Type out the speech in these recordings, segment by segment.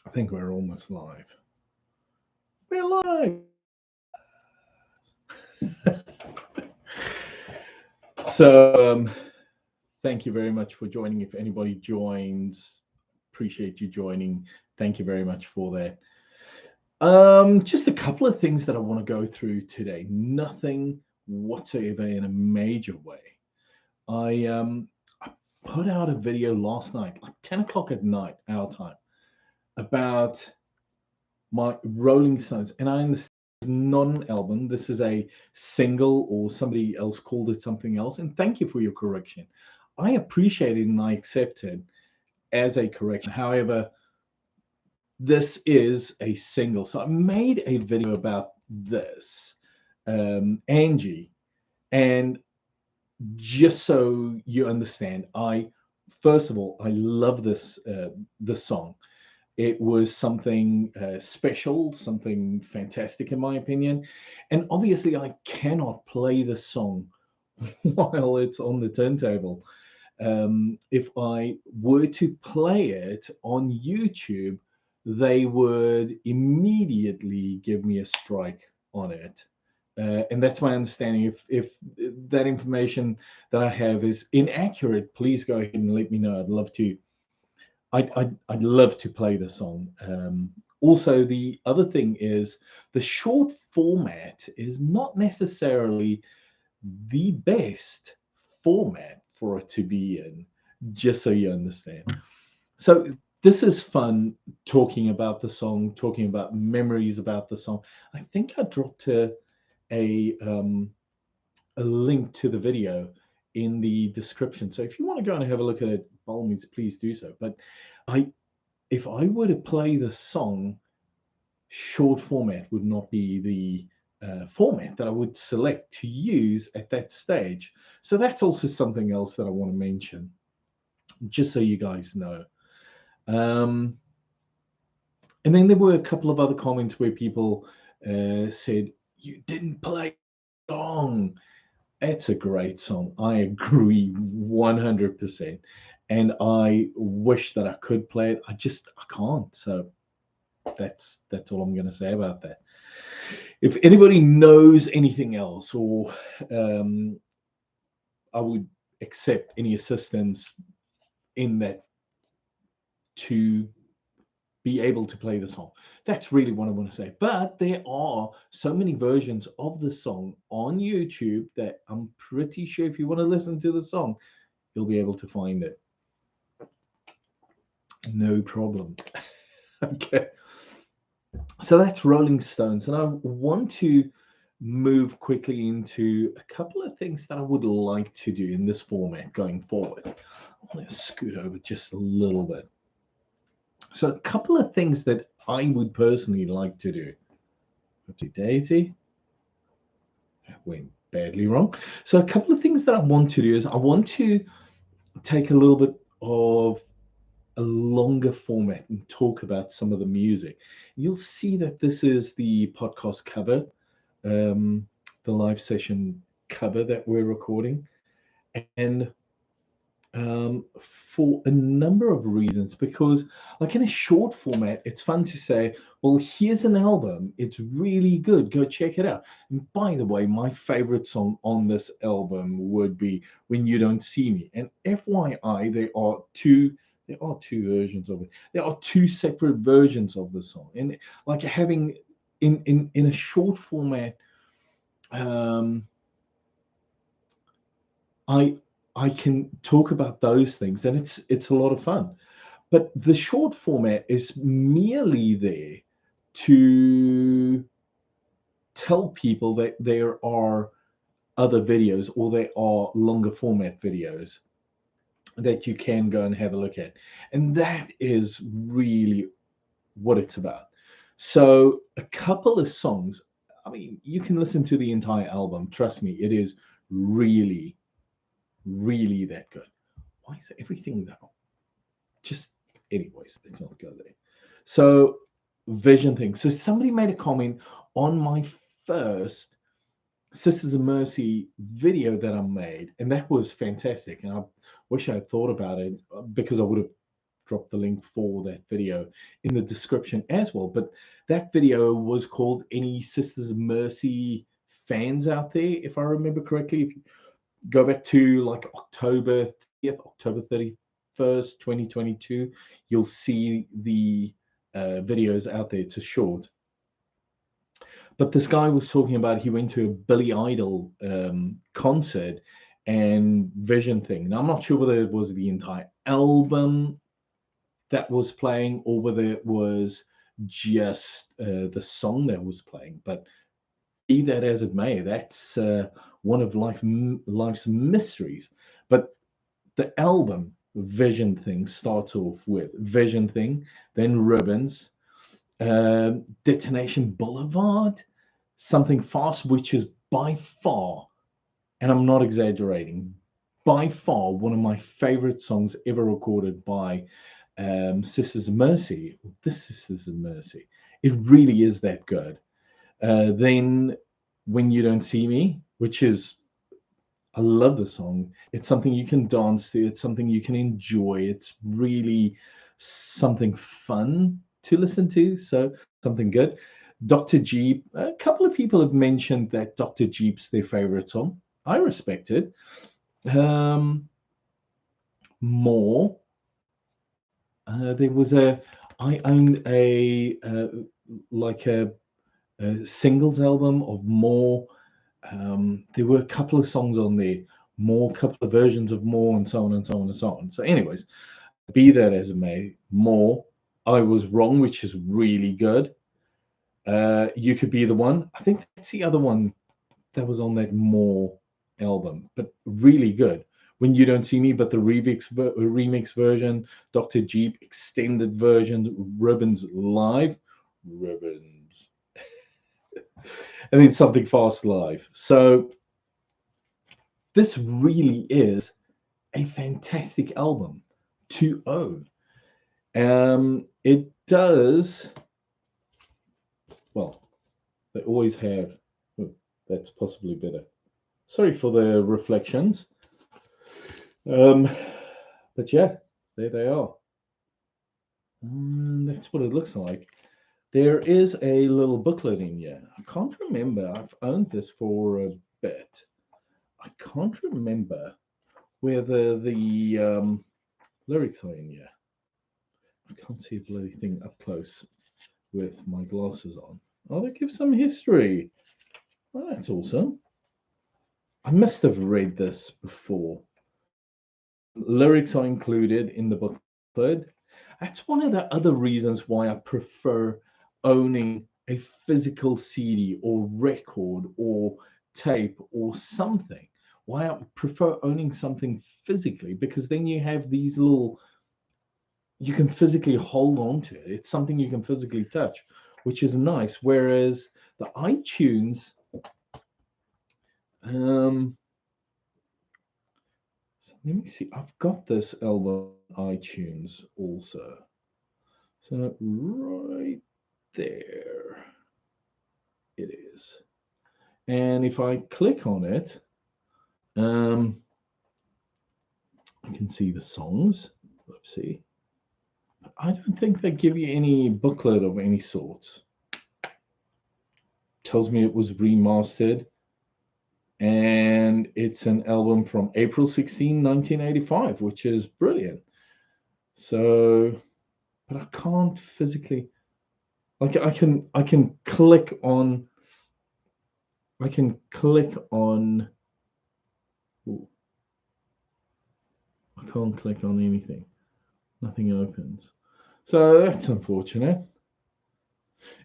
I think we're almost live. We're live. So, thank you very much for joining. If anybody joins, appreciate you joining. Thank you very much for that. Just a couple of things that I want to go through today. Nothing whatsoever in a major way. I put out a video last night, like 10 o'clock at night, our time, about my Rolling Stones, and I understand it's not an album. This is a single, or somebody else called it something else. And thank you for your correction. I appreciate it and I accept it as a correction. However, this is a single. So I made a video about this, Angie, and just so you understand, I first of all I love this song. It was something special, something fantastic in my opinion. And obviously, I cannot play the song while it's on the turntable. If I were to play it on YouTube, they would immediately give me a strike on it. And that's my understanding. If that information that I have is inaccurate, please go ahead and let me know. I'd love to I'd love to play the song. Also, the other thing is the short format is not necessarily the best format for it to be in, just so you understand. So, this is fun talking about the song, talking about memories about the song. I think I dropped a, um, a link to the video in the description. So, if you want to go and have a look at it, by all means, please do so. But I if I were to play the song, short format would not be the format that I would select to use at that stage. So that's also something else that I want to mention, just so you guys know. Um, and then there were a couple of other comments where people said, "You didn't play the song." It's a great song. I agree 100%. And I wish that I could play it. I can't. So that's all I'm going to say about that. If anybody knows anything else, or um, I would accept any assistance in that to be able to play the song. That's really what I want to say. But there are so many versions of the song on YouTube that I'm pretty sure if you want to listen to the song, you'll be able to find it. No problem. Okay. So that's Rolling Stones. And I want to move quickly into a couple of things that I would like to do in this format going forward. I want to scoot over just a little bit. So, a couple of things that I would personally like to do. Oopsie daisy. That went badly wrong. So, a couple of things that I want to do is I want to take a little bit of a longer format and talk about some of the music. You'll see that this is the podcast cover, um, the live session cover that we're recording. And for a number of reasons, because like in a short format, it's fun to say, well, here's an album. It's really good. Go check it out. And by the way, my favorite song on this album would be When You Don't See Me. And FYI, there are two versions of it. There are two separate versions of the song. And like having in a short format, um, I I can talk about those things, and it's a lot of fun. But the short format is merely there to tell people that there are other videos, or there are longer format videos that you can go and have a look at. And that is really what it's about. So a couple of songs, I mean, you can listen to the entire album. Trust me, it is really, really that good. Why is everything now? Just, anyways, let's not go there. So, vision thing. So, somebody made a comment on my first Sisters of Mercy video that I made, and that was fantastic. And I wish I had thought about it because I would have drop the link for that video in the description as well. But that video was called Any Sisters of Mercy Fans Out There, if I remember correctly. If you go back to like October 30th, October 31st, 2022, you'll see the videos out there. It's a short. But this guy was talking about he went to a Billy Idol concert and Vision thing. Now, I'm not sure whether it was the entire album that was playing or whether it was just the song that was playing. But be that as it may, that's one of life's mysteries. But the album Vision Thing starts off with Vision Thing, then Ribbons, Detonation Boulevard, Something Fast, which is by far, and I'm not exaggerating, by far one of my favorite songs ever recorded by Sisters of Mercy. This Sisters of Mercy. It really is that good. Then When You Don't See Me, which is, I love the song. It's something you can dance to. It's something you can enjoy. It's really something fun to listen to. So something good. Dr. Jeep. A couple of people have mentioned that Dr. Jeep's their favorite song. I respect it. More. There was I owned a like a singles album of More. There were a couple of songs on there, More, couple of versions of More, and so on and so on and so on. So, anyways, be that as it may, More, I Was Wrong, which is really good. You Could Be the One. I think that's the other one that was on that More album, but really good. When You Don't See Me, but the remix version, Dr. Jeep extended version, Ribbons live, Ribbons, and then Something Fast live. So this really is a fantastic album to own. It does, well, they always have. Oh, that's possibly better. Sorry for the reflections. But yeah, there they are. That's what it looks like. There is a little booklet in here. I can't remember. I've owned this for a bit. I can't remember whether the lyrics are in here. I can't see a bloody thing up close with my glasses on. Oh, they give some history. Oh, that's awesome. I must have read this before. Lyrics are included in the booklet. That's one of the other reasons why I prefer owning a physical CD or record or tape or something. Why I prefer owning something physically, because then you have these little, you can physically hold on to it. It's something you can physically touch, which is nice. Whereas the iTunes, so let me see. I've got this album on iTunes also. So right there it is. And if I click on it, I can see the songs. Oopsie. I don't think they give you any booklet of any sorts. Tells me it was remastered. And it's an album from April 16, 1985, which is brilliant. So, but I can't physically, like I can click on, ooh, I can't click on anything. Nothing opens. So that's unfortunate.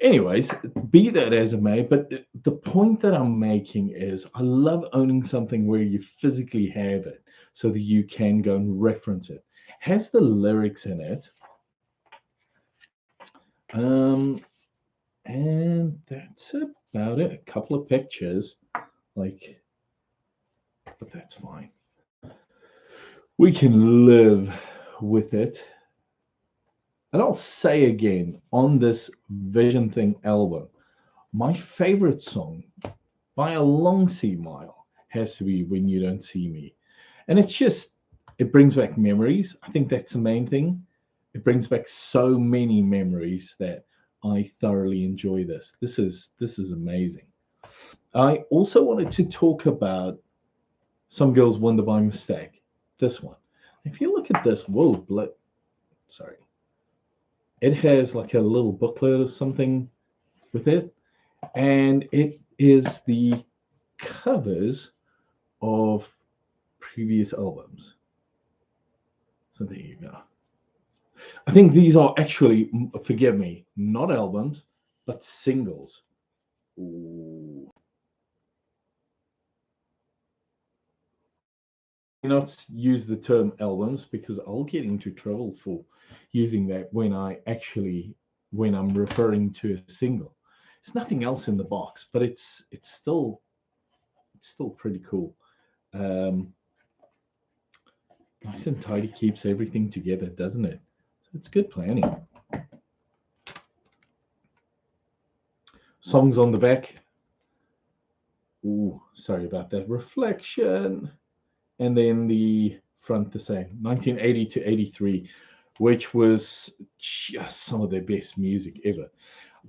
Anyways, be that as it may, but the point that I'm making is I love owning something where you physically have it so that you can go and reference it. Has the lyrics in it. And that's about it. A couple of pictures, like, but that's fine. We can live with it. And I'll say again, on this Vision Thing album, my favorite song by a long sea mile has to be When You Don't See Me. And it's just, it brings back memories. I think that's the main thing. it brings back so many memories that I thoroughly enjoy this. This is amazing. I also wanted to talk about Some Girls Wonder by Mistake. This one. If you look at this, whoa, sorry. It has like a little booklet or something with it, and it is the covers of previous albums. So there you go. I think these are actually, forgive me, not albums, but singles. Ooh. Do not use the term albums because I'll get into trouble for using that when I'm referring to a single. It's nothing else in the box, but it's still pretty cool. Um, Nice and tidy, keeps everything together, doesn't it? So it's good planning. Songs on the back. Ooh, sorry about that. Reflection. And then the front the same. 1980 to 83, which was just some of their best music ever.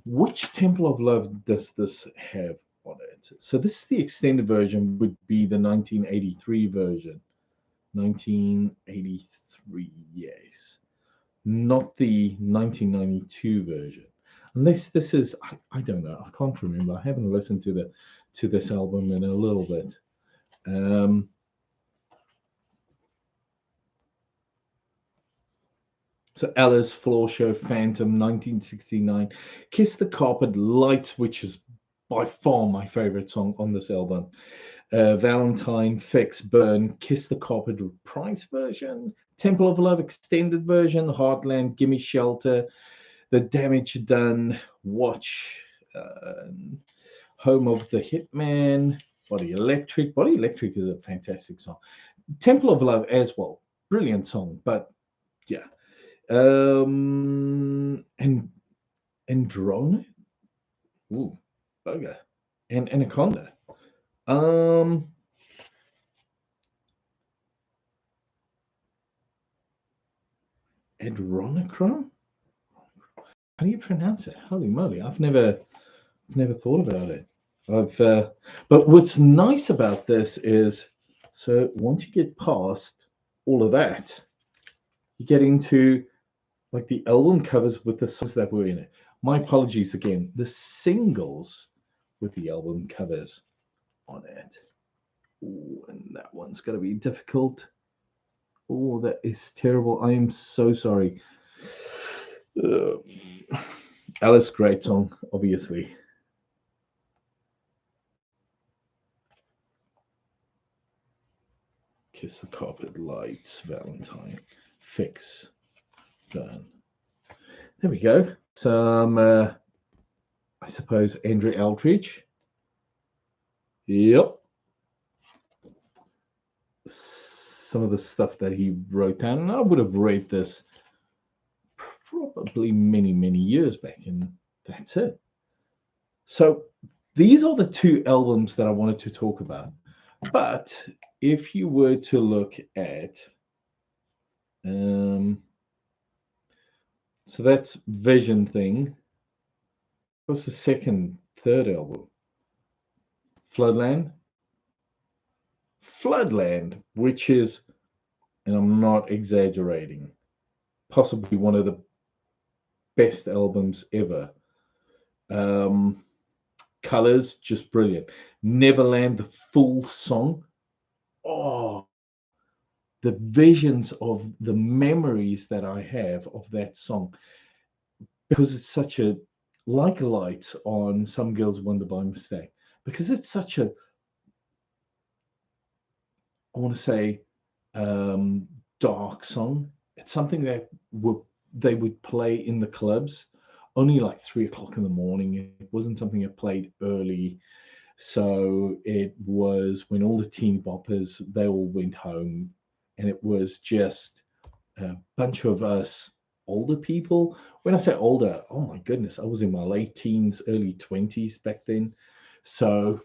Which Temple of Love does this have on it? So this is the extended version, would be the 1983 version. 1983, yes. Not the 1992 version. Unless this is, I don't know. I can't remember. I haven't listened to this album in a little bit. So Alice, Floor Show, Phantom, 1969, Kiss the Carpet, Lights, which is by far my favorite song on this album. Valentine, Fix, Burn, Kiss the Carpet, Reprise version, Temple of Love extended version, Heartland, Gimme Shelter, The Damage Done, Watch, Home of the Hitman, Body Electric. Body Electric is a fantastic song. Temple of Love as well, brilliant song, but yeah. And Drone, ooh, bugger, and Anaconda. Adronachron? How do you pronounce it? Holy moly, I've never thought about it. But what's nice about this is, so once you get past all of that, you get into like the album covers with the songs that were in it. My apologies again. The singles with the album covers on it. Ooh, and that one's going to be difficult. Oh, that is terrible. I am so sorry. Alice, great song, obviously. Kiss the Carpet, Lights, Valentine, Fix, Burn. There we go. Some, I suppose, Andrew Eldridge. Yep. Some of the stuff that he wrote down, and I would have read this probably many, many years back, and that's it. So these are the two albums that I wanted to talk about. But if you were to look at, so that's Vision Thing. What's the third album? Floodland. Floodland, which is, and I'm not exaggerating, possibly one of the best albums ever. Colors, just brilliant. Neverland, the full song. Oh, the visions of the memories that I have of that song, because it's such a, like Lights on Some Girls Wonder by Mistake, because it's such a, I want to say, dark song. It's something that they would play in the clubs only like 3 o'clock in the morning. It wasn't something that played early. So it was when all the teen boppers, they all went home, and it was just a bunch of us older people. When I say older, oh my goodness, I was in my late teens, early 20s back then. So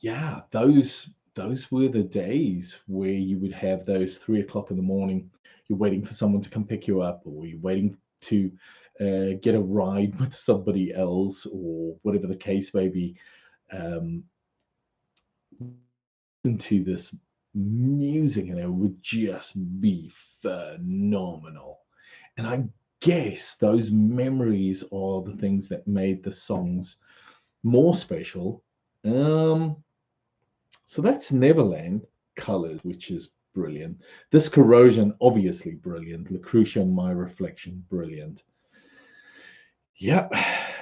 yeah, those those were the days where you would have those 3 o'clock in the morning. You're waiting for someone to come pick you up, or you're waiting to get a ride with somebody else, or whatever the case may be. Um, into this music, and it would just be phenomenal. And I guess those memories are the things that made the songs more special. Um, so that's Neverland Colors, which is brilliant. This Corrosion, obviously brilliant. Lucretia, My Reflection, brilliant. Yeah,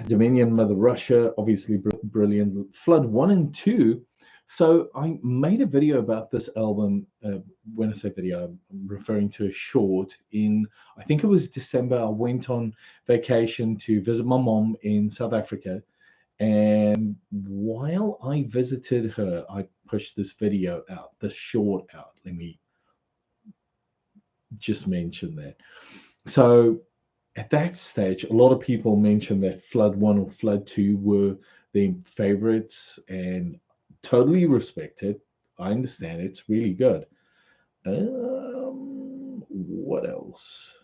Dominion, Mother Russia, obviously brilliant. Flood 1 and 2. So I made a video about this album. When I say video, I'm referring to a short in, I think it was December. I went on vacation to visit my mom in South Africa. And while I visited her, I pushed this video out, this short out. Let me just mention that. So at that stage, a lot of people mentioned that Flood 1 or Flood 2 were their favorites, and totally respected. I understand it's really good. What else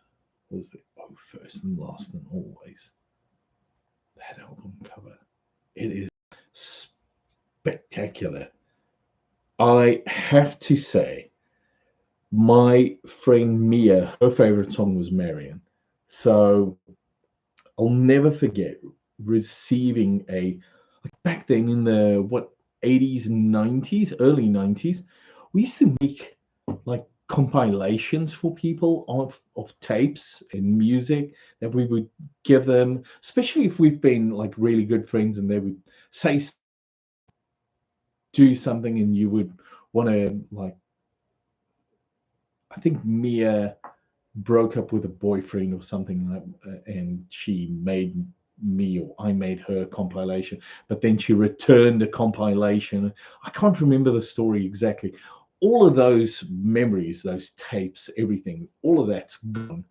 was there? Oh, First and Last and Always. That album cover. It is spectacular. I have to say, my friend Mia, her favorite song was Marion. So I'll never forget receiving back then in the 80s and 90s, early 90s, we used to make like compilations for people of tapes and music that we would give them, especially if we've been like really good friends, and they would say do something and you would want to like, I think Mia broke up with a boyfriend or something, and she made me, or I made her, compilation, but then she returned the compilation. I can't remember the story exactly. All of those memories, those tapes, everything, all of that's gone.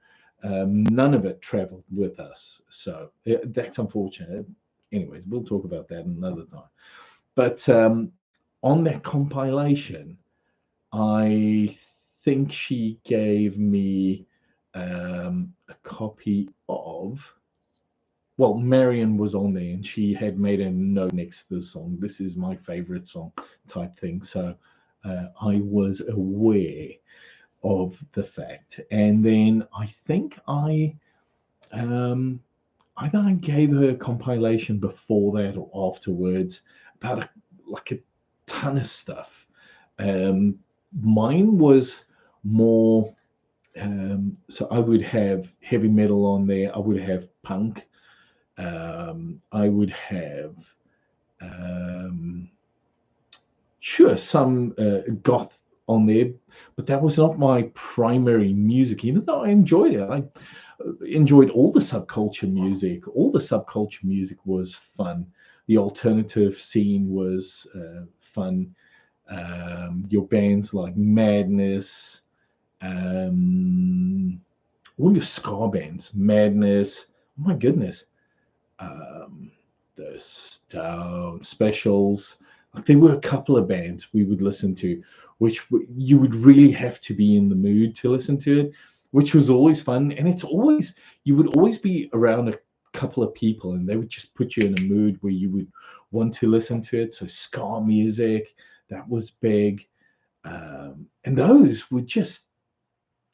None of it traveled with us, so that's unfortunate. Anyways, we'll talk about that another time. But on that compilation, I think she gave me a copy of, well, Marion was on there, and she had made a note next to the song, "This is my favorite song," type thing. So I was aware of the fact. And then I think um, either I gave her a compilation before that or afterwards about like a ton of stuff. Mine was more, so I would have heavy metal on there. I would have punk. I would have, um, sure, some goth on there, but that was not my primary music, even though I enjoyed it. I enjoyed all the subculture music. All the subculture music was fun. The alternative scene was fun. Your bands like Madness, all your ska bands, Madness. Oh my goodness, the Stone Specials. Like, there were a couple of bands we would listen to, which you would really have to be in the mood to listen to it, which was always fun. And it's always, you would always be around a couple of people, and they would just put you in a mood where you would want to listen to it. So ska music, that was big. And those were just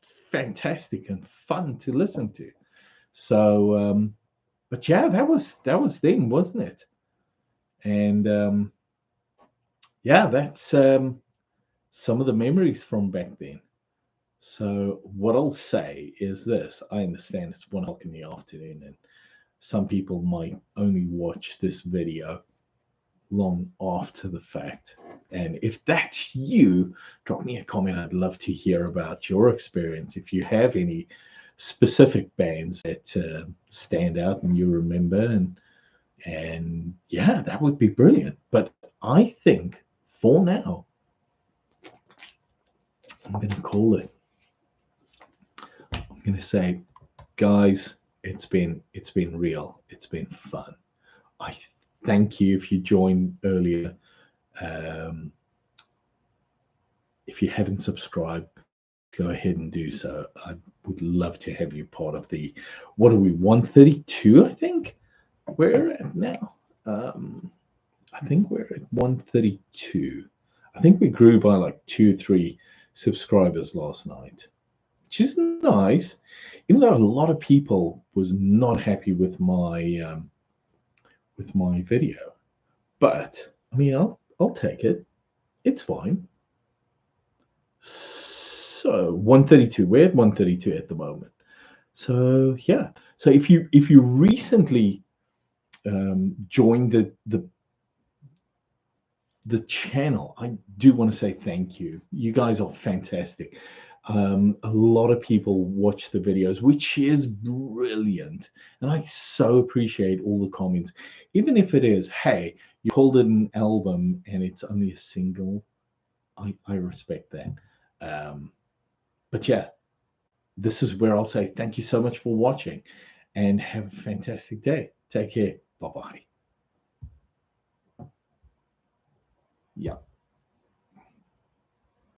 fantastic and fun to listen to. So, but yeah, that was then, wasn't it? And yeah, that's some of the memories from back then. So what I'll say is this: I understand it's 1 o'clock in the afternoon, and some people might only watch this video long after the fact. And if that's you, drop me a comment. I'd love to hear about your experience. If you have any specific bands that stand out and you remember, and yeah, that would be brilliant. But I think for now, I'm going to call it. I'm going to say, guys, it's been real. It's been fun. I thank you if you joined earlier. Um, if you haven't subscribed, go ahead and do so. I would love to have you part of the, what are we, 132, I think we're at now. I think we're at 132. I think we grew by like 2 or 3 subscribers last night, which is nice. Even though a lot of people was not happy with my video, but I mean, I'll take it. It's fine. So 132. We're at 132 at the moment. So yeah. So if you recently joined the channel, I do want to say thank you. You guys are fantastic. A lot of people watch the videos, which is brilliant. And I so appreciate all the comments. Even if it is, hey, you called it an album and it's only a single, I respect that. But yeah, this is where I'll say thank you so much for watching and have a fantastic day. Take care. Bye-bye. Yeah.